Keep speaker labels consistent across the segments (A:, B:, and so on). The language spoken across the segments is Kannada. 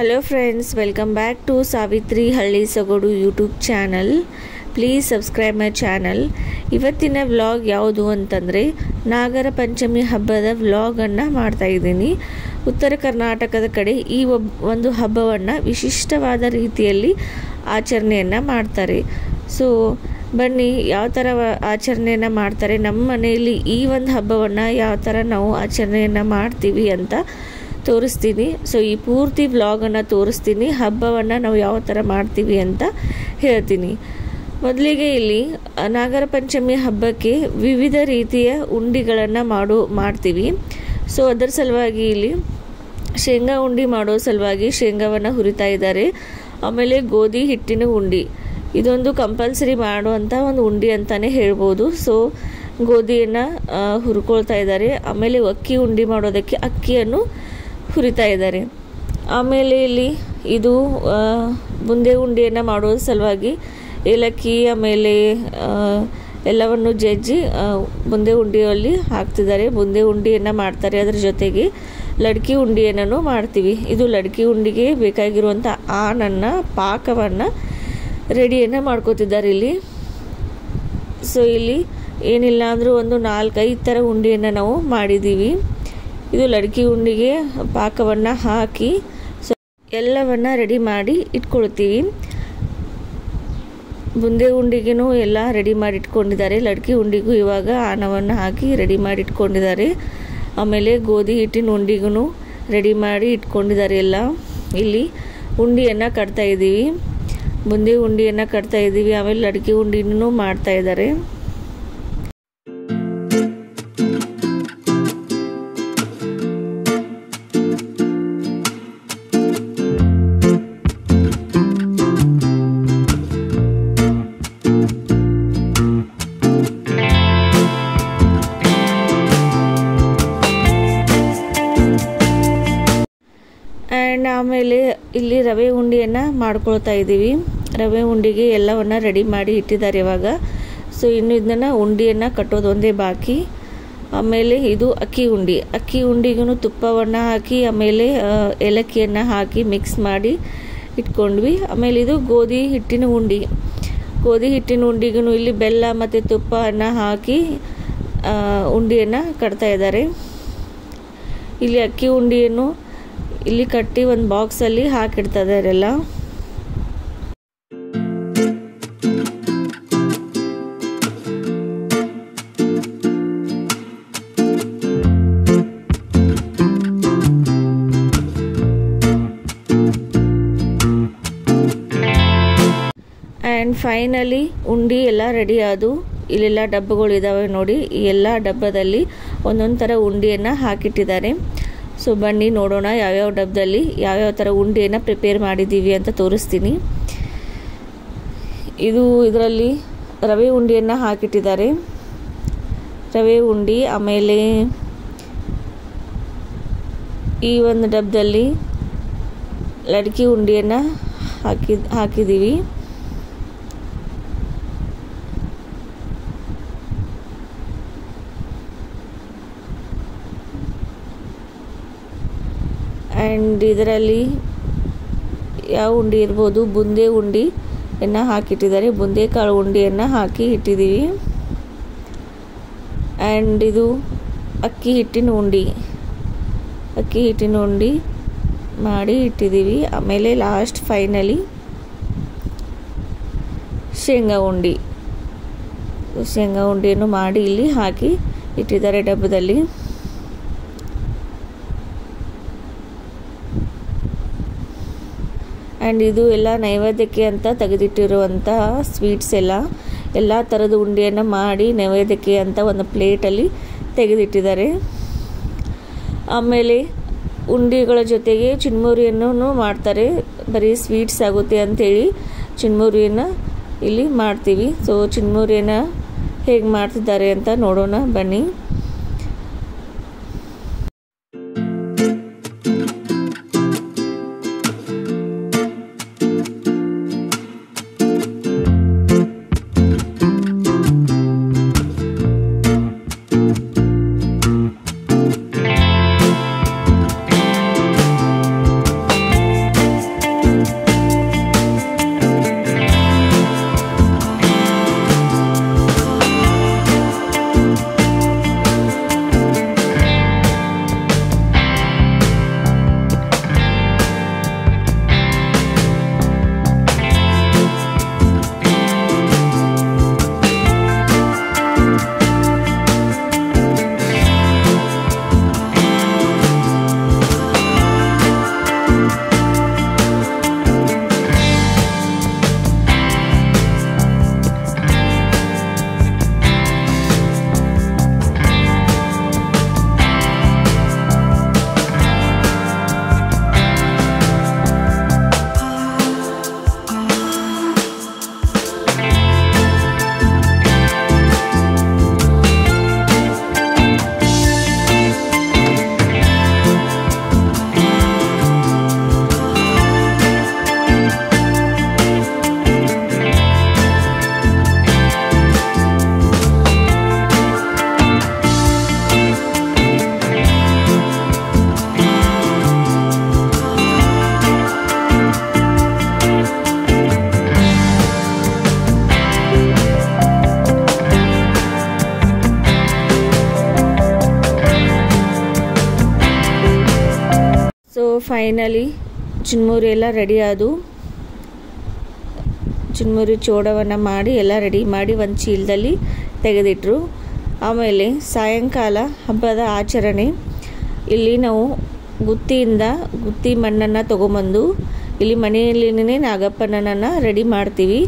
A: Hello friends, welcome back to Savitri Halli Sagodu YouTube channel. Please subscribe my channel. ಇವತ್ತಿನ ವ್ಲಾಗ್ ಯಾವುದು ಅಂತಂದ್ರೆ ನಾಗರ ಪಂಚಮಿ ಹಬ್ಬದ ವ್ಲಾಗ್ ಅನ್ನು ಮಾಡ್ತಾ ಇದ್ದೀನಿ. ಉತ್ತರ ಕರ್ನಾಟಕದ ಕಡೆ ಈ ಒಂದು ಹಬ್ಬವನ್ನು ವಿಶಿಷ್ಟವಾದ ರೀತಿಯಲ್ಲಿ ಆಚರಣೆಯನ್ನು ಮಾಡ್ತಾರೆ. ಸೊ ಬನ್ನಿ ಯಾವ ಥರ ಆಚರಣೆಯನ್ನು ಮಾಡ್ತಾರೆ, ನಮ್ಮ ಮನೆಯಲ್ಲಿ ಈ ಒಂದು ಹಬ್ಬವನ್ನು ಯಾವ ಥರ ನಾವು ಆಚರಣೆಯನ್ನು ಮಾಡ್ತೀವಿ ಅಂತ ತೋರಿಸ್ತೀನಿ. ಸೊ ಈ ಪೂರ್ತಿ ವ್ಲಾಗನ್ನು ತೋರಿಸ್ತೀನಿ, ಹಬ್ಬವನ್ನು ನಾವು ಯಾವ ಥರ ಮಾಡ್ತೀವಿ ಅಂತ ಹೇಳ್ತೀನಿ. ಮೊದಲಿಗೆ ಇಲ್ಲಿ ನಾಗರ ಪಂಚಮಿ ಹಬ್ಬಕ್ಕೆ ವಿವಿಧ ರೀತಿಯ ಉಂಡಿಗಳನ್ನು ಮಾಡ್ತೀವಿ. ಸೊ ಅದರ ಸಲುವಾಗಿ ಇಲ್ಲಿ ಶೇಂಗಾ ಉಂಡಿ ಮಾಡೋ ಸಲುವಾಗಿ ಶೇಂಗಾವನ್ನು ಹುರಿತಾ ಇದ್ದಾರೆ. ಆಮೇಲೆ ಗೋಧಿ ಹಿಟ್ಟಿನ ಉಂಡಿ, ಇದೊಂದು ಕಂಪಲ್ಸರಿ ಮಾಡುವಂಥ ಒಂದು ಉಂಡಿ ಅಂತಲೇ ಹೇಳ್ಬೋದು. ಸೊ ಗೋಧಿಯನ್ನು ಹುರ್ಕೊಳ್ತಾ ಇದ್ದಾರೆ. ಆಮೇಲೆ ಅಕ್ಕಿ ಉಂಡಿ ಮಾಡೋದಕ್ಕೆ ಅಕ್ಕಿಯನ್ನು ಹುರಿತಾ ಇದ್ದಾರೆ. ಆಮೇಲೆ ಇಲ್ಲಿ ಇದು ಬುಂದೆ ಉಂಡಿಯನ್ನು ಮಾಡೋ ಸಲುವಾಗಿ ಏಲಕ್ಕಿ ಆಮೇಲೆ ಎಲ್ಲವನ್ನು ಜಜ್ಜಿ ಬುಂದೆ ಉಂಡಿಯಲ್ಲಿ ಹಾಕ್ತಿದ್ದಾರೆ. ಬುಂದೆ ಉಂಡಿಯನ್ನು ಮಾಡ್ತಾರೆ. ಅದರ ಜೊತೆಗೆ ಲಡ್ಕಿ ಉಂಡಿಯನ್ನು ಮಾಡ್ತೀವಿ. ಇದು ಲಡ್ಕಿ ಉಂಡಿಗೆ ಬೇಕಾಗಿರುವಂಥ ಪಾಕವನ್ನು ರೆಡಿಯನ್ನು ಮಾಡ್ಕೋತಿದ್ದಾರೆ ಇಲ್ಲಿ. ಸೊ ಇಲ್ಲಿ ಏನಿಲ್ಲ ಅಂದರೂ ಒಂದು 4-5 ಥರ ಉಂಡಿಯನ್ನು ನಾವು ಮಾಡಿದ್ದೀವಿ. ಇದು ಲಡ್ಕಿ ಉಂಡಿಗೆ ಪಾಕವನ್ನು ಹಾಕಿ ಸೊ ಎಲ್ಲವನ್ನು ರೆಡಿ ಮಾಡಿ ಇಟ್ಕೊಳ್ತೀವಿ. ಬುಂದೆ ಉಂಡಿಗೂ ಎಲ್ಲ ರೆಡಿ ಮಾಡಿ ಇಟ್ಕೊಂಡಿದ್ದಾರೆ. ಲಡ್ಕಿ ಉಂಡಿಗೂ ಇವಾಗ ಆನವನ್ನು ಹಾಕಿ ರೆಡಿ ಮಾಡಿ ಇಟ್ಕೊಂಡಿದ್ದಾರೆ. ಆಮೇಲೆ ಗೋಧಿ ಹಿಟ್ಟಿನ ಉಂಡಿಗೂ ರೆಡಿ ಮಾಡಿ ಇಟ್ಕೊಂಡಿದ್ದಾರೆ ಎಲ್ಲ. ಇಲ್ಲಿ ಉಂಡಿಯನ್ನು ಕಟ್ತಾ ಇದ್ದೀವಿ, ಬುಂದೆ ಉಂಡಿಯನ್ನು ಕಟ್ತಾ ಇದ್ದೀವಿ. ಆಮೇಲೆ ಲಡ್ಕಿ ಉಂಡಿನೂ ಮಾಡ್ತಾ ಇದ್ದಾರೆ. ಆ್ಯಂಡ್ ಆಮೇಲೆ ಇಲ್ಲಿ ರವೆ ಉಂಡಿಯನ್ನು ಮಾಡ್ಕೊಳ್ತಾ ಇದ್ದೀವಿ. ರವೆ ಉಂಡಿಗೆ ಎಲ್ಲವನ್ನು ರೆಡಿ ಮಾಡಿ ಇಟ್ಟಿದ್ದಾರೆ ಇವಾಗ. ಸೊ ಇನ್ನು ಇದನ್ನು ಉಂಡಿಯನ್ನು ಕಟ್ಟೋದು ಒಂದೇ ಬಾಕಿ. ಆಮೇಲೆ ಇದು ಅಕ್ಕಿ ಉಂಡಿಗೂ ತುಪ್ಪವನ್ನು ಹಾಕಿ ಆಮೇಲೆ ಏಲಕ್ಕಿಯನ್ನು ಹಾಕಿ ಮಿಕ್ಸ್ ಮಾಡಿ ಇಟ್ಕೊಂಡ್ವಿ. ಆಮೇಲೆ ಇದು ಗೋಧಿ ಹಿಟ್ಟಿನ ಉಂಡಿಗೂ ಇಲ್ಲಿ ಬೆಲ್ಲ ಮತ್ತು ತುಪ್ಪವನ್ನು ಹಾಕಿ ಉಂಡಿಯನ್ನು ಕಟ್ತಾ ಇದ್ದಾರೆ. ಇಲ್ಲಿ ಅಕ್ಕಿ ಉಂಡಿಯನ್ನು ಇಲ್ಲಿ ಕಟ್ಟಿ ಒಂದು ಬಾಕ್ಸಲ್ಲಿ ಹಾಕಿಡ್ತಿದ್ದಾರೆಲ್ಲ. ಆ್ಯಂಡ್ ಫೈನಲಿ ಉಂಡಿ ಎಲ್ಲ ರೆಡಿ ಆದವು. ಇಲ್ಲೆಲ್ಲ ಡಬ್ಬಗಳು ಇದ್ದಾವೆ ನೋಡಿ. ಈ ಎಲ್ಲ ಡಬ್ಬದಲ್ಲಿ ಒಂದೊಂದು ಥರ ಉಂಡಿಯನ್ನು ಹಾಕಿಟ್ಟಿದ್ದಾರೆ. ಸೊ ಬನ್ನಿ ನೋಡೋಣ ಯಾವ್ಯಾವ ಡಬ್ಬದಲ್ಲಿ ಯಾವ್ಯಾವ ಥರ ಉಂಡಿಯನ್ನು ಪ್ರಿಪೇರ್ ಮಾಡಿದ್ದೀವಿ ಅಂತ ತೋರಿಸ್ತೀನಿ. ಇದರಲ್ಲಿ ರವೆ ಉಂಡಿಯನ್ನು ಹಾಕಿಟ್ಟಿದ್ದಾರೆ. ರವೆ ಉಂಡಿ. ಆಮೇಲೆ ಈ ಒಂದು ಡಬ್ಬದಲ್ಲಿ ಲಡ್ಕಿ ಉಂಡಿಯನ್ನು ಹಾಕಿದ್ದೀವಿ. ಆ್ಯಂಡ್ ಇದರಲ್ಲಿ ಯಾವ ಉಂಡಿ ಇರ್ಬೋದು, ಬುಂದೆ ಉಂಡಿಯನ್ನು ಹಾಕಿಟ್ಟಿದ್ದಾರೆ. ಬುಂದೆ ಕಾಳು ಉಂಡಿಯನ್ನು ಹಾಕಿ ಇಟ್ಟಿದ್ದೀವಿ. ಆ್ಯಂಡ್ ಇದು ಅಕ್ಕಿ ಹಿಟ್ಟಿನ ಉಂಡಿ ಮಾಡಿ ಇಟ್ಟಿದ್ದೀವಿ. ಆಮೇಲೆ ಲಾಸ್ಟ್ ಫೈನಲಿ ಶೇಂಗಾ ಉಂಡಿಯನ್ನು ಮಾಡಿ ಇಲ್ಲಿ ಹಾಕಿ ಇಟ್ಟಿದ್ದಾರೆ ಡಬ್ಬದಲ್ಲಿ. ಆ್ಯಂಡ್ ಇದು ಎಲ್ಲ ನೈವೇದ್ಯಕ್ಕೆ ಅಂತ ತೆಗೆದಿಟ್ಟಿರುವಂಥ ಸ್ವೀಟ್ಸ್ ಎಲ್ಲ ಥರದ ಉಂಡಿಯನ್ನು ಮಾಡಿ ನೈವೇದ್ಯಕ್ಕೆ ಅಂತ ಒಂದು ಪ್ಲೇಟಲ್ಲಿ ತೆಗೆದಿಟ್ಟಿದ್ದಾರೆ. ಆಮೇಲೆ ಉಂಡಿಗಳ ಜೊತೆಗೆ ಚಿನ್ಮುರಿಯನ್ನು ಮಾಡ್ತಾರೆ. ಬರೀ ಸ್ವೀಟ್ಸ್ ಆಗುತ್ತೆ ಅಂಥೇಳಿ ಚಿನ್ಮುರಿಯನ್ನು ಇಲ್ಲಿ ಮಾಡ್ತೀವಿ. ಸೊ ಚಿನ್ಮುರಿಯನ್ನು ಹೇಗೆ ಮಾಡ್ತಿದ್ದಾರೆ ಅಂತ ನೋಡೋಣ ಬನ್ನಿ. ಫೈನಲಿ ಚುನ್ಮುರಿ ಎಲ್ಲ ರೆಡಿ ಆದವು. ಚುನ್ಮುರಿ ಚೋಡವನ್ನು ಮಾಡಿ ಎಲ್ಲ ರೆಡಿ ಮಾಡಿ ಒಂದು ಚೀಲದಲ್ಲಿ ತೆಗೆದಿಟ್ರು. ಆಮೇಲೆ ಸಾಯಂಕಾಲ ಹಬ್ಬದ ಆಚರಣೆ. ಇಲ್ಲಿ ನಾವು ಗುತ್ತಿ ಮಣ್ಣನ್ನು ತೊಗೊಂಬಂದು ಇಲ್ಲಿ ಮನೆಯಲ್ಲಿನೇ ನಾಗಪ್ಪನನ್ನು ರೆಡಿ ಮಾಡ್ತೀವಿ.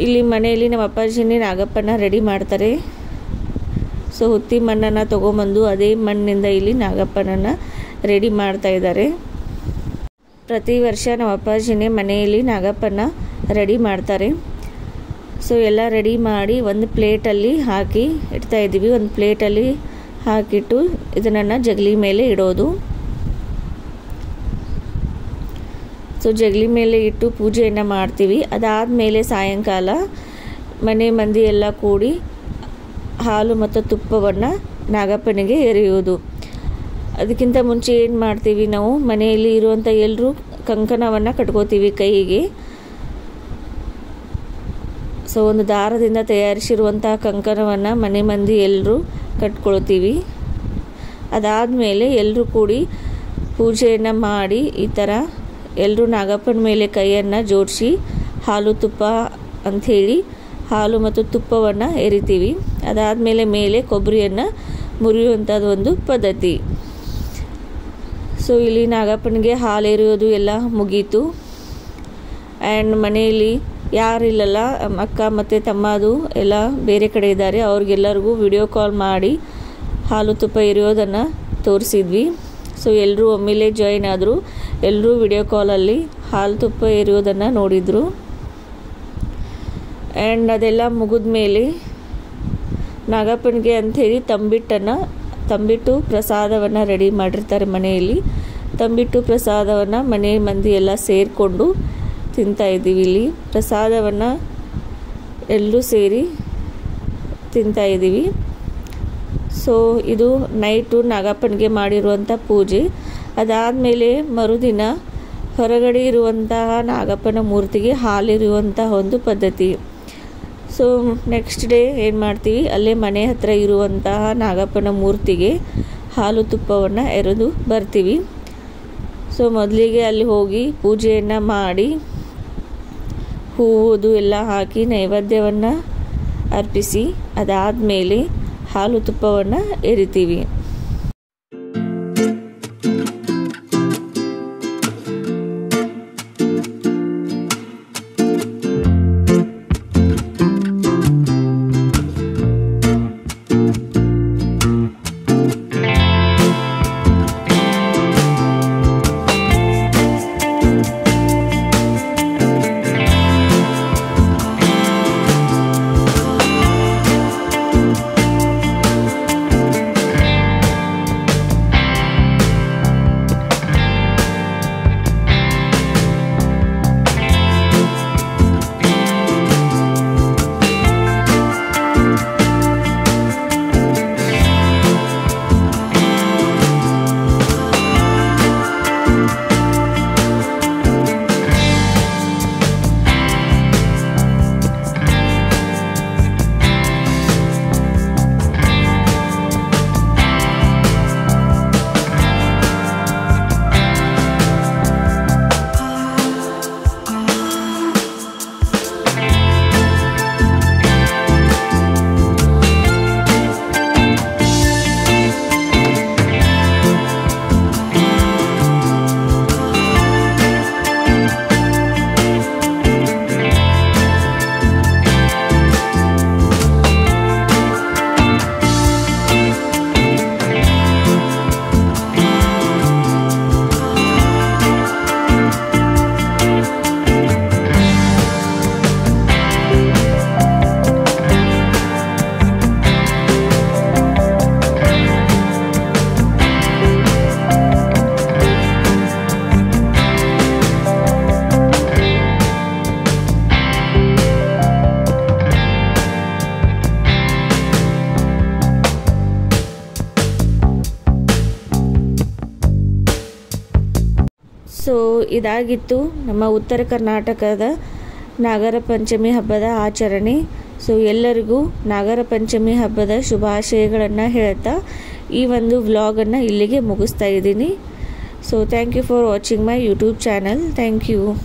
A: ಇಲ್ಲಿ ಮನೆಯಲ್ಲಿ ನಮ್ಮ ಅಪ್ಪಾಜಿನೇ ನಾಗಪ್ಪನ ರೆಡಿ ಮಾಡ್ತಾರೆ. ಸೊ ಹುತ್ತಿ ಮಣ್ಣನ್ನು ತೊಗೊಂಬಂದು ಅದೇ ಮಣ್ಣಿನಿಂದ ಇಲ್ಲಿ ನಾಗಪ್ಪನನ್ನು ರೆಡಿ ಮಾಡ್ತಾ ಇದ್ದಾರೆ. ಪ್ರತಿ ವರ್ಷ ನಮ್ಮ ಅಪ್ಪಾಜಿನೇ ಮನೆಯಲ್ಲಿ ನಾಗಪ್ಪನ ರೆಡಿ ಮಾಡ್ತಾರೆ. ಸೊ ಎಲ್ಲ ರೆಡಿ ಮಾಡಿ ಒಂದು ಪ್ಲೇಟಲ್ಲಿ ಹಾಕಿ ಇಡ್ತಾ ಇದ್ದೀವಿ. ಒಂದು ಪ್ಲೇಟಲ್ಲಿ ಹಾಕಿಟ್ಟು ಇದನ್ನು ಜಗಲಿ ಮೇಲೆ ಇಡೋದು. ಸೊ ಜಗಲಿ ಮೇಲೆ ಇಟ್ಟು ಪೂಜೆಯನ್ನು ಮಾಡ್ತೀವಿ. ಅದಾದಮೇಲೆ ಸಾಯಂಕಾಲ ಮನೆ ಮಂದಿ ಎಲ್ಲ ಕೂಡಿ ಹಾಲು ಮತ್ತು ತುಪ್ಪವನ್ನು ನಾಗಪ್ಪನಿಗೆ ಎರೆಯುವುದು. ಅದಕ್ಕಿಂತ ಮುಂಚೆ ಏನು ಮಾಡ್ತೀವಿ, ನಾವು ಮನೆಯಲ್ಲಿ ಇರುವಂಥ ಎಲ್ಲರೂ ಕಂಕಣವನ್ನು ಕಟ್ಕೋತೀವಿ ಕೈಗೆ. ಸೊ ಒಂದು ದಾರದಿಂದ ತಯಾರಿಸಿರುವಂಥ ಕಂಕಣವನ್ನು ಮನೆ ಮಂದಿ ಎಲ್ಲರೂ ಕಟ್ಕೊಳ್ತೀವಿ. ಅದಾದಮೇಲೆ ಎಲ್ಲರೂ ಕೂಡಿ ಪೂಜೆಯನ್ನು ಮಾಡಿ ಈ ಥರ ಎಲ್ಲರೂ ನಾಗಪ್ಪನ ಮೇಲೆ ಕೈಯನ್ನು ಜೋಡಿಸಿ ಹಾಲು ತುಪ್ಪ ಅಂಥೇಳಿ ಹಾಲು ಮತ್ತು ತುಪ್ಪವನ್ನು ಎರಿತೀವಿ. ಅದಾದಮೇಲೆ ಮೇಲೆ ಕೊಬ್ಬರಿಯನ್ನು ಮುರಿಯುವಂಥದ್ದು ಒಂದು ಪದ್ಧತಿ. ಸೊ ಇಲ್ಲಿ ನಾಗಪ್ಪನಿಗೆ ಹಾಲು ಎರೆಯೋದು ಎಲ್ಲ ಮುಗೀತು. ಆ್ಯಂಡ್ ಮನೆಯಲ್ಲಿ ಯಾರಿಲ್ಲಲ್ಲ, ಅಕ್ಕ ಮತ್ತು ತಮ್ಮದು ಎಲ್ಲ ಬೇರೆ ಕಡೆ ಇದ್ದಾರೆ. ಅವ್ರಿಗೆಲ್ಲರಿಗೂ ವಿಡಿಯೋ ಕಾಲ್ ಮಾಡಿ ಹಾಲು ತುಪ್ಪ ಎರೆಯೋದನ್ನು ತೋರಿಸಿದ್ವಿ. ಸೊ ಎಲ್ಲರೂ ಒಮ್ಮೆಲೇ ಜಾಯಿನ್ ಆದರು. ಎಲ್ಲರೂ ವಿಡಿಯೋ ಕಾಲಲ್ಲಿ ಹಾಲು ತುಪ್ಪ ಎರೆಯೋದನ್ನು ನೋಡಿದರು. ಆ್ಯಂಡ್ ಅದೆಲ್ಲ ಮುಗಿದ ಮೇಲೆ ನಾಗಪ್ಪನಿಗೆ ಅಂಥೇಳಿ ತಂಬಿಟ್ಟು ಪ್ರಸಾದವನ್ನು ರೆಡಿ ಮಾಡಿರ್ತಾರೆ ಮನೆಯಲ್ಲಿ. ತಂಬಿಟ್ಟು ಪ್ರಸಾದವನ್ನು ಮನೆ ಮಂದಿ ಎಲ್ಲ ಸೇರಿಕೊಂಡು ತಿಂತಾಯಿದ್ದೀವಿ. ಇಲ್ಲಿ ಪ್ರಸಾದವನ್ನು ಎಲ್ಲರೂ ಸೇರಿ ತಿಂತಾಯಿದ್ದೀವಿ. ಸೊ ಇದು ನೈಟು ನಾಗಪ್ಪನಿಗೆ ಮಾಡಿರುವಂಥ ಪೂಜೆ. ಅದಾದಮೇಲೆ ಮರುದಿನ ಹೊರಗಡೆ ಇರುವಂತಹ ನಾಗಪ್ಪನ ಮೂರ್ತಿಗೆ ಹಾಲಿರುವಂತಹ ಒಂದು ಪದ್ಧತಿ. ಸೊ ನೆಕ್ಸ್ಟ್ ಡೇ ಏನು ಮಾಡ್ತೀವಿ, ಅಲ್ಲೇ ಮನೆ ಹತ್ತಿರ ಇರುವಂತಹ ನಾಗಪ್ಪನ ಮೂರ್ತಿಗೆ ಹಾಲು ತುಪ್ಪವನ್ನು ಎರೆದು ಬರ್ತೀವಿ. ಸೊ ಮೊದಲಿಗೆ ಅಲ್ಲಿ ಹೋಗಿ ಪೂಜೆಯನ್ನು ಮಾಡಿ ಹೂವುದು ಎಲ್ಲ ಹಾಕಿ ನೈವೇದ್ಯವನ್ನು ಅರ್ಪಿಸಿ ಅದಾದಮೇಲೆ ಹಾಲು ತುಪ್ಪವನ್ನು ಎರಿತೀವಿ. ಸೊ ಇದಾಗಿತ್ತು ನಮ್ಮ ಉತ್ತರ ಕರ್ನಾಟಕದ ನಾಗರ ಪಂಚಮಿ ಹಬ್ಬದ ಆಚರಣೆ. ಸೊ ಎಲ್ಲರಿಗೂ ನಾಗರ ಪಂಚಮಿ ಹಬ್ಬದ ಶುಭಾಶಯಗಳನ್ನು ಹೇಳ್ತಾ ಈ ಒಂದು ವ್ಲಾಗನ್ನು ಇಲ್ಲಿಗೆ ಮುಗಿಸ್ತಾ ಇದ್ದೀನಿ. So thank you for watching my YouTube channel. Thank you.